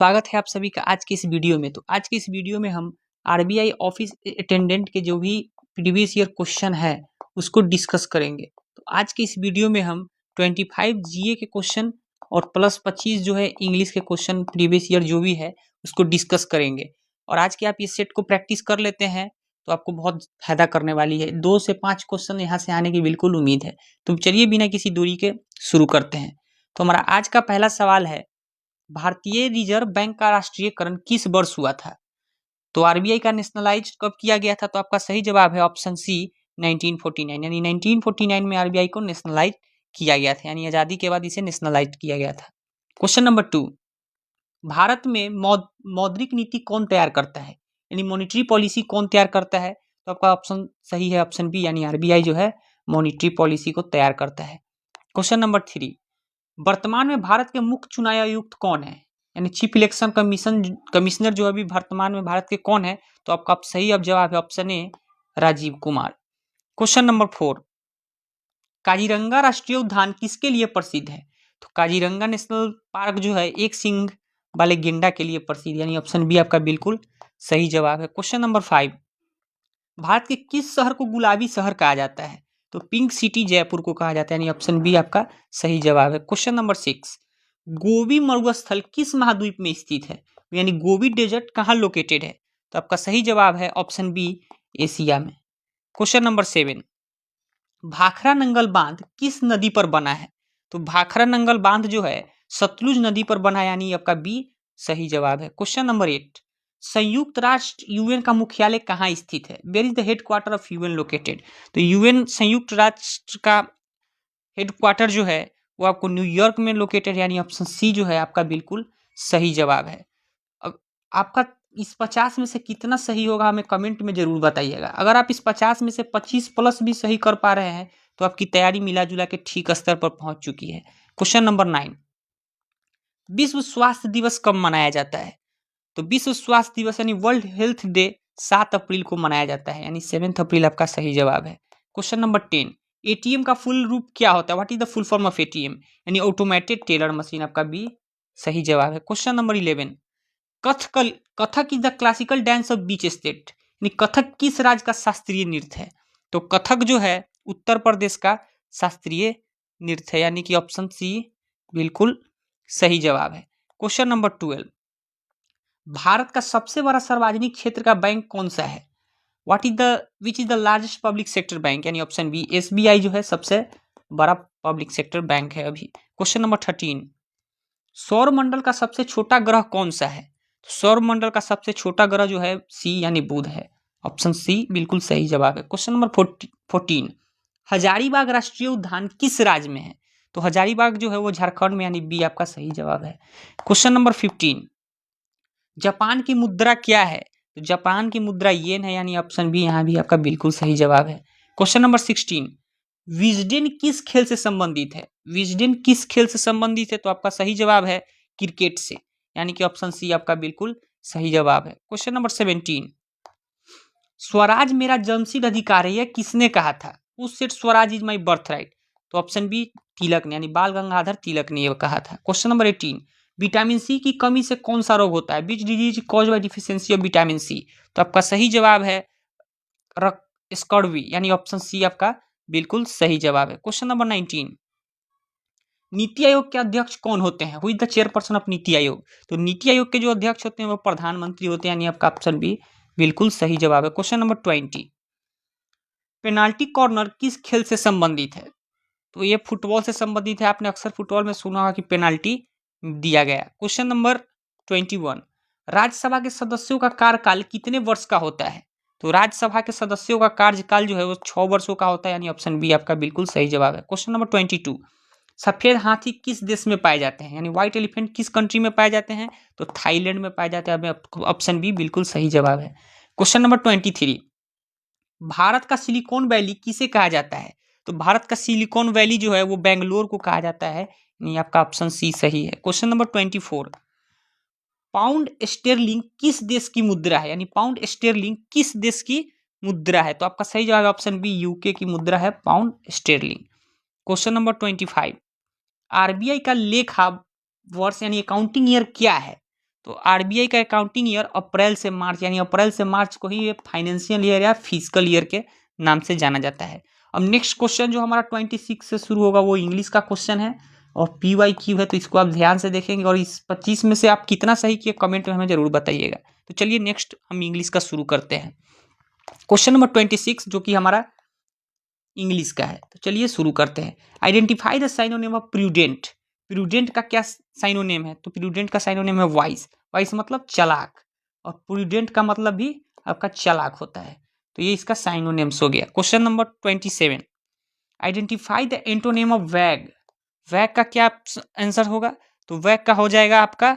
स्वागत है आप सभी का आज की इस वीडियो में। तो आज की इस वीडियो में हम आरबीआई ऑफिस अटेंडेंट के जो भी प्रीवियस ईयर क्वेश्चन है उसको डिस्कस करेंगे। तो आज की इस वीडियो में हम 25 जीए के क्वेश्चन और प्लस 25 जो है इंग्लिश के क्वेश्चन प्रीवियस ईयर जो भी है उसको डिस्कस करेंगे। और आज के आप इस सेट को प्रैक्टिस कर लेते हैं तो आपको बहुत फायदा करने वाली है। 2 से 5 क्वेश्चन यहाँ से आने की बिल्कुल उम्मीद है। तो चलिए बिना किसी दूरी के शुरू करते हैं। तो हमारा आज का पहला सवाल है, भारतीय रिजर्व बैंक का राष्ट्रीयकरण किस वर्ष हुआ था? तो आरबीआई का नेशनलाइज कब किया गया था? तो आपका सही जवाब है ऑप्शन सी 1949। यानी 1949 में आरबीआई को नेशनलाइज किया गया था, यानी आजादी के बाद इसे नेशनलाइज किया गया था। क्वेश्चन नंबर 2, भारत में मौद्रिक नीति कौन तैयार करता है? यानी मॉनिटरी पॉलिसी कौन तैयार करता है? तो आपका ऑप्शन सही है ऑप्शन बी, यानी आरबीआई जो है मॉनिटरी पॉलिसी को तैयार करता है। क्वेश्चन नंबर 3, वर्तमान में भारत के मुख्य चुनाव आयुक्त कौन है? यानी चीफ इलेक्शन कमिश्नर जो अभी वर्तमान में भारत के कौन है? तो आपका सही अब जवाब है option A, Rajeev Kumar. Question number 4, Kaziranga राष्ट्रीय उद्यान किसके लिए प्रसिद्ध है? तो काजीरंगा नेशनल पार्क जो है एक सींग वाले गेंडा के लिए प्रसिद्ध, यानी ऑप्शन बी आपका बिल्कुल सही जवाब है। क्वेश्चन नंबर 5, भारत के किस शहर को गुलाबी शहर कहा जाता है? तो पिंक सिटी जयपुर को कहा जाता है, यानी ऑप्शन बी आपका सही जवाब है। क्वेश्चन नंबर 6, गोबी मरुस्थल किस महाद्वीप में स्थित है? यानी गोबी डेजर्ट कहाँ लोकेटेड है? तो आपका सही जवाब है ऑप्शन बी, एशिया में। क्वेश्चन नंबर 7, भाखरा नंगल बांध किस नदी पर बना है? तो भाखरा नंगल बांध जो है सतलुज नदी पर बना है, यानी आपका बी सही जवाब है। क्वेश्चन नंबर 8, संयुक्त राष्ट्र यूएन का मुख्यालय कहाँ स्थित है? Where is the headquarter of UN located? तो यूएन संयुक्त राष्ट्र का हेडक्वार्टर जो है वो आपको न्यूयॉर्क में लोकेटेड, यानी ऑप्शन सी जो है आपका बिल्कुल सही जवाब है। आपका इस 50 में से कितना सही होगा हमें कमेंट में जरूर बताइएगा। अगर आप इस 50 में से 25 प्लस भी सही कर पा रहे हैं तो आपकी तैयारी मिला जुला के ठीक स्तर पर पहुंच चुकी है। क्वेश्चन नंबर 9, विश्व स्वास्थ्य दिवस कब मनाया जाता है? तो विश्व स्वास्थ्य दिवस यानी वर्ल्ड हेल्थ डे 7 अप्रैल को मनाया जाता है, यानी 7 अप्रैल आपका सही जवाब है। क्वेश्चन नंबर 10, एटीएम का फुल रूप क्या होता है? What is the full form of ATM? यानी ऑटोमेटेड टेलर मशीन, आपका बी सही जवाब है। Question number 11, Kathak is the classical dance of beach state? यानी कथक किस राज्य का शास्त्रीय नृत्य है? तो कथक जो है उत्तर प्रदेश का शास्त्रीय नृत्य है, यानी कि ऑप्शन सी बिल्कुल सही जवाब है। क्वेश्चन नंबर 12, भारत का सबसे बड़ा सार्वजनिक क्षेत्र का बैंक कौन सा है? Which is the largest public sector bank? यानी ऑप्शन बी, एसबीआई जो है सबसे बड़ा पब्लिक सेक्टर बैंक है अभी। क्वेश्चन नंबर 13, सौर मंडल का सबसे छोटा ग्रह कौन सा है? सौर मंडल का सबसे छोटा ग्रह जो है सी यानी बुध है, ऑप्शन सी बिल्कुल सही जवाब है। क्वेश्चन नंबर 14, हजारीबाग राष्ट्रीय उद्यान किस राज्य में है? तो हजारीबाग जो है वो झारखंड में, यानी बी आपका सही जवाब है। क्वेश्चन नंबर 15, जापान की मुद्रा क्या है? तो जापान की मुद्रा येन है, यानी ऑप्शन बी यहाँ भी आपका बिल्कुल सही जवाब है। क्वेश्चन नंबर 16, विजडन किस खेल से संबंधित है? विजडन किस खेल से संबंधित है? तो आपका सही जवाब है क्रिकेट से, यानी कि ऑप्शन सी आपका बिल्कुल सही जवाब है। क्वेश्चन नंबर 17, स्वराज मेरा जन्मसिद्ध अधिकार है यह किसने कहा था? उस set Swaraj is my birth right? तो ऑप्शन बी तिलक ने, यानी बाल गंगाधर तिलक ने यह कहा था। क्वेश्चन नंबर 18, विटामिन सी की कमी से कौन सा रोग होता है? Which disease cause by deficiency of vitamin C? तो आपका सही जवाब है स्कर्वी, यानी ऑप्शन सी आपका बिल्कुल सही जवाब है। क्वेश्चन नंबर 19, नीति आयोग के अध्यक्ष कौन होते हैं? Who is the chairperson of NITI Aayog? तो नीति आयोग के जो अध्यक्ष होते हैं वो प्रधानमंत्री होते हैं, यानी आपका ऑप्शन बी बिल्कुल सही जवाब है। क्वेश्चन नंबर 20, पेनाल्टी कॉर्नर किस खेल से संबंधित है? तो ये फुटबॉल से संबंधित है, आपने अक्सर फुटबॉल में सुना होगा कि पेनाल्टी दिया गया। क्वेश्चन नंबर 21, राज्यसभा के सदस्यों का कार्यकाल कितने वर्ष का होता है? तो राज्यसभा के सदस्यों का कार्यकाल जो है वो 6 वर्षों का होता है, यानी ऑप्शन बी आपका बिल्कुल सही जवाब है। क्वेश्चन नंबर 22, सफेद हाथी किस देश में पाए जाते हैं? यानी व्हाइट एलिफेंट किस कंट्री में पाए जाते हैं? तो थाईलैंड में पाए जाते हैं, ऑप्शन बी बिल्कुल सही जवाब है। क्वेश्चन नंबर 23, भारत का सिलिकॉन वैली किसे कहा जाता है? तो भारत का सिलिकॉन वैली जो है वो बेंगलोर को कहा जाता है, यानी आपका ऑप्शन सी सही है। क्वेश्चन नंबर 24, पाउंड स्टेरलिंग किस देश की मुद्रा है? यानी पाउंड स्टेरलिंग किस देश की मुद्रा है? तो आपका सही जवाब ऑप्शन बी, यूके की मुद्रा है पाउंड स्टेरलिंग। क्वेश्चन नंबर 25, आरबीआई का लेखा वर्ष यानी अकाउंटिंग ईयर क्या है? तो आरबीआई का अकाउंटिंग ईयर अप्रैल से मार्च, यानी अप्रैल से मार्च को ही ये फाइनेंशियल ईयर या फिजिकल ईयर के नाम से जाना जाता है। अब नेक्स्ट क्वेश्चन जो हमारा 26 से शुरू होगा वो इंग्लिश का क्वेश्चन है और PYQ है, तो इसको आप ध्यान से देखेंगे और इस 25 में से आप कितना सही किए कमेंट में हमें जरूर बताइएगा। तो चलिए नेक्स्ट हम इंग्लिश का शुरू करते हैं। क्वेश्चन नंबर 26 जो कि हमारा इंग्लिश का है, तो चलिए शुरू करते हैं। Identify the synonym of prudent. Prudent का क्या साइनोनिम है? तो प्रूडेंट का साइनोनिम है वाइस। वाइस मतलब चालाक, और प्रूडेंट का मतलब भी आपका चालाक होता है। तो ये इसका साइनोनिम्स हो गया। Question number 27, identify the antonym of वैग। वैग का क्या आंसर होगा? तो वैग का हो जाएगा आपका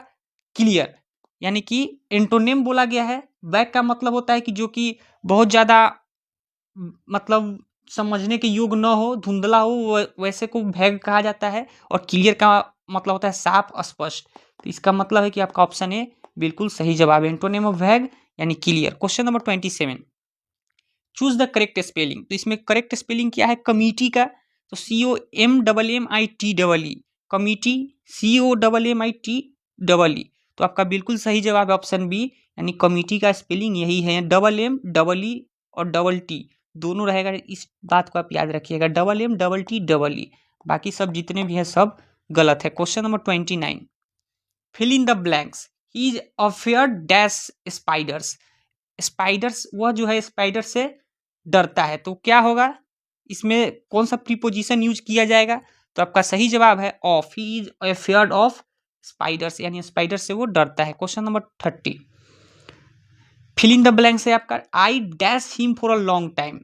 क्लियर, यानी कि एंटोनिम बोला गया है। वैग का मतलब होता है कि जो कि बहुत ज्यादा मतलब समझने के योग्य न हो, धुंधला हो, वैसे को वैग कहा जाता है। और क्लियर का मतलब होता है साफ स्पष्ट। तो इसका मतलब है कि आपका ऑप्शन ए बिल्कुल सही जवाब है, एंटोनिम ऑफ वैग यानी clear. Question number 27, choose the correct spelling. तो इसमें करेक्ट स्पेलिंग क्या है कमिटी का? तो COMMITEE, कमिटी, COMMITEE। तो आपका बिल्कुल सही जवाब है ऑप्शन बी, यानी कमिटी का स्पेलिंग यही है। MME और T दोनों रहेगा, इस बात को आप याद रखिएगा। MMTEE, बाकी सब जितने भी है सब गलत है। Question number 29, fill in the blanks. He is afraid dash spiders. Spiders, वह जो है स्पाइडर से डरता है, तो क्या होगा? इसमें कौन सा प्रीपोजिशन यूज किया जाएगा? तो आपका सही जवाब है of. He is afraid of spiders, यानी स्पाइडर से वो डरता है। Question number 30, fill in the blank से आपका I dash him for a long time.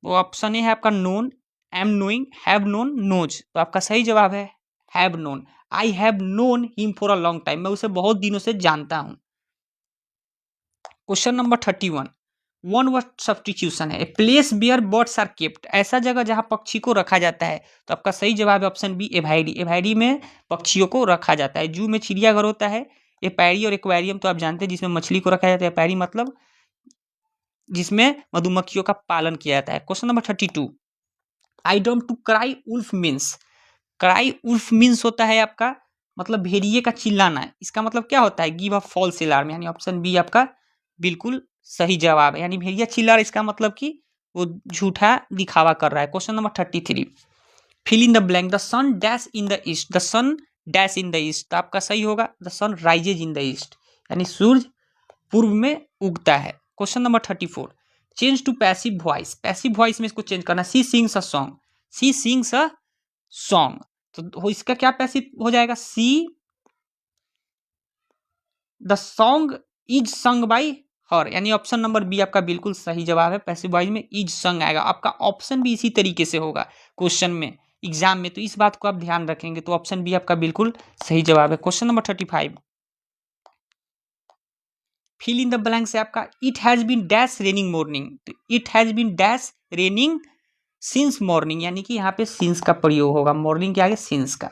वो ऑप्शन ए है आपका known, am knowing, have known, knows. तो आपका सही जवाब है have known. I have known him for a long time, मैं उसे बहुत दिनों से जानता हूं। Question number 31, one word substitution है। A place where birds are kept, ऐसा जगह जहां पक्षी को रखा जाता है। तो आपका सही जवाब है ऑप्शन बी, एवायरी। एवायरी में पक्षियों को रखा जाता है। जू में चिड़ियाघर होता है। एपैरी और एक्वेरियम तो आप जानते हैं जिसमें मछली को रखा जाता है। एपैरी मतलब जिसमें मधुमक्खियों का पालन किया जाता है। Question number 32, I don't to cry wolf means. Cry wolf means होता है आपका मतलब भेड़िए का चिल्लाना है। इसका मतलब क्या होता है? गिव अ फॉल्स अलार्म, यानी ऑप्शन बी आपका बिल्कुल सही जवाब है। यानी भेड़िया चिल्ला रहा है, इसका मतलब कि वो झूठा दिखावा कर रहा है। Question number 33, fill in the blank. The sun dash in the east. The sun dash in the east, तो आपका सही होगा the sun rises in the east, यानी सूर्य पूर्व में उगता है। Question number 34, change to passive voice. Passive voice में इसको चेंज करना। She sings a song. She sings a song, तो इसका क्या पैसिव हो जाएगा? सी द सॉन्ग इज संग बाई हर, यानी ऑप्शन नंबर बी आपका बिल्कुल सही जवाब है। पैसिव वॉइस में इज संग आएगा। आपका ऑप्शन भी इसी तरीके से होगा क्वेश्चन में, एग्जाम में, तो इस बात को आप ध्यान रखेंगे। तो ऑप्शन बी आपका बिल्कुल सही जवाब है। Question number 35, fill in the blank से आपका it has been dash raining morning. तो it has been dash raining since morning, यानी कि यहाँ पे सिंस का प्रयोग होगा, मॉर्निंग के आगे सिंस का।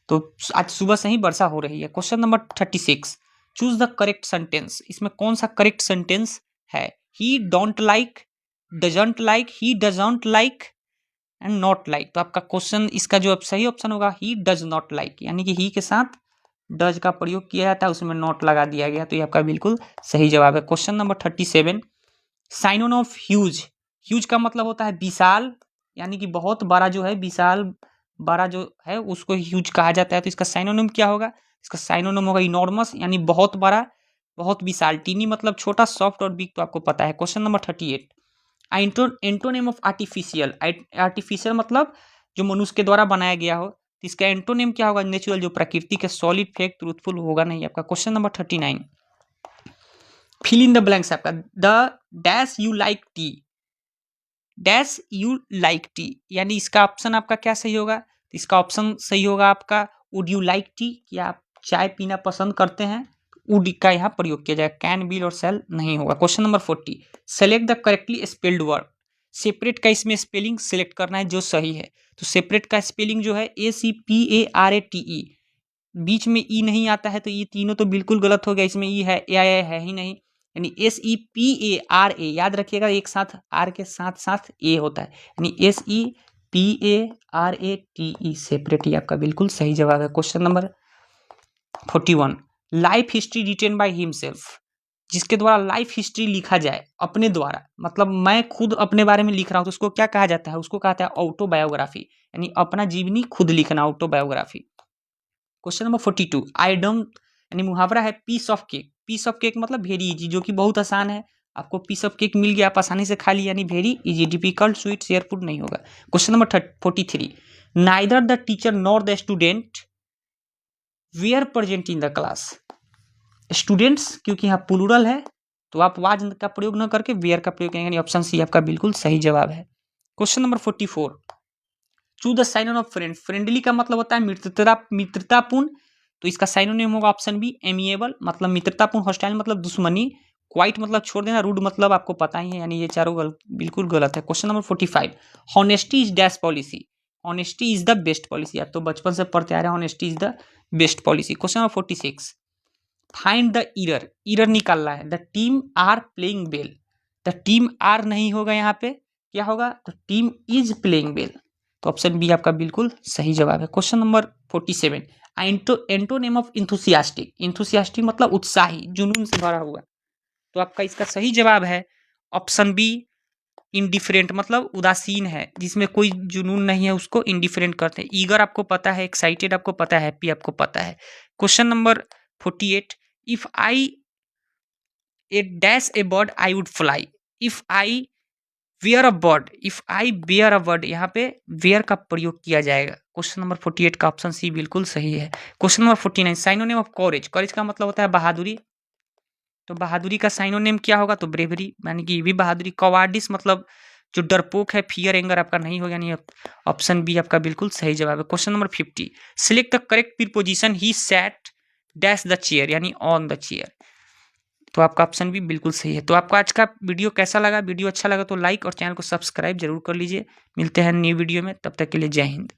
तो आज सुबह से ही वर्षा हो रही है। Question number 36, choose the correct sentence. इसमें कौन सा करेक्ट सेंटेंस है? ही don't like, doesn't like, he doesn't like and not like. तो आपका क्वेश्चन इसका जो सही ऑप्शन होगा ही डज नॉट लाइक, यानी कि ही के साथ डज का प्रयोग किया जाता है, उसमें नॉट लगा दिया गया। तो ये आपका बिल्कुल सही जवाब है। Question number 37, synonym of huge. Huge का मतलब होता है विशाल, यानी कि बहुत बड़ा जो है, विशाल बड़ा जो है उसको ह्यूज कहा जाता है। तो इसका साइनोनिम क्या होगा? इसका साइनोनिम होगा इनॉर्मस, यानी बहुत बड़ा, बहुत विशाल। टीनी मतलब छोटा, सॉफ्ट और बिग तो आपको पता है। Question number 38, antonym of artificial. Artificial मतलब जो मनुष्य के द्वारा बनाया गया हो। तो इसका एंटोनिम क्या होगा? नेचुरल, जो प्रकृति के। सॉलिड, फेक, ट्रूथफुल होगा नहीं आपका। Question number 39, fill in the blanks आपका the dash you like tea. Dash you like tea, यानी इसका ऑप्शन आपका क्या सही होगा? इसका ऑप्शन सही होगा आपका वुड यू लाइक टी, क्या आप चाय पीना पसंद करते हैं? वुड का यहाँ प्रयोग किया जाएगा, कैन, विल और सेल नहीं होगा। Question number 40, select the correctly spelled word. Separate का इसमें स्पेलिंग सिलेक्ट करना है जो सही है। तो सेपरेट का स्पेलिंग जो है ACPARATE, बीच में ई नहीं आता है, तो ये तीनों तो बिल्कुल गलत हो गया। इसमें ई है, ए है ही नहीं, यानी SEPARA, याद रखिएगा एक साथ आर के साथ साथ ए होता है, यानी SEPARATE, सेपरेट। ही आपका बिल्कुल सही जवाब है। Question number 41, life history written by himself, जिसके द्वारा लाइफ हिस्ट्री लिखा जाए अपने द्वारा, मतलब मैं खुद अपने बारे में लिख रहा हूँ तो उसको क्या कहा जाता है, उसको कहता है ऑटोबायोग्राफी, यानी अपना जीवनी खुद लिखना, autobiography. Question number 42, I don't, यानी मुहावरा है piece of cake. Piece of cake मतलब वेरी इजी, जो कि बहुत आसान है। आपको पीस ऑफ केक मिल गया, आप आसानी से खा लिया, यानी very easy, difficult sweet share food नहीं होगा। Question number 43, neither the teacher nor the student were present in the class. Students क्योंकि यहाँ प्लूरल है तो आप वाज का प्रयोग न करके वेयर का प्रयोग करेंगे, ऑप्शन सी आपका बिल्कुल सही जवाब है। Question number 44, choose the synonym of friend. Friendly का मतलब होता है मित्रतापूर्ण, तो इसका साइनोनिम होगा ऑप्शन बी एमिएबल, मतलब मित्रतापूर्ण। हॉस्टाइल मतलब दुश्मनी। क्वाइट मतलब छोड़ देना। रूड मतलब आपको पता ही है, यानी ये चारों बिल्कुल गलत है। Question number 45, honesty is dash policy. Honesty is the best policy. आप तो बचपन से पढ़ते आ रहे हैं, honesty is the best policy. Question number 46, find the error. Error निकालना है। The team are playing well. The team are नहीं होगा, यहाँ पे क्या होगा, तो टीम इज प्लेइंग वेल, तो ऑप्शन बी आपका बिल्कुल सही जवाब है। Question number 47, antonym of enthusiastic. Enthusiastic मतलब उत्साही, जुनून से भरा हुआ, तो आपका इसका सही जवाब है ऑप्शन बी इनडिफरेंट, मतलब उदासीन है, जिसमें कोई जुनून नहीं है उसको इनडिफरेंट करते हैं। ईगर आपको पता है, एक्साइटेड आपको पता है, हैप्पी आपको पता है। Question number 48, if I a dash a bird I would fly. If I were a bird, if I were a bird, यहाँ पे वेयर का प्रयोग किया जाएगा। क्वेश्चन नंबर 48 का ऑप्शन सी बिल्कुल सही है। Question number 49, synonym of courage. Courage का मतलब होता है बहादुरी, तो बहादुरी का साइनोनिम क्या होगा, तो ब्रेवरी, यानी कि ये भी बहादुरी। कवार्डिस मतलब जो डरपोक है, फियर एंगर आपका नहीं होगा, यानी ऑप्शन बी आपका बिल्कुल सही जवाब है। Question number 50, select the correct preposition he sat dash the chair, यानी ऑन द चेयर, तो आपका ऑप्शन भी बिल्कुल सही है। तो आपको आज का वीडियो कैसा लगा? वीडियो अच्छा लगा तो लाइक और चैनल को सब्सक्राइब जरूर कर लीजिए। मिलते हैं न्यू वीडियो में, तब तक के लिए जय हिंद।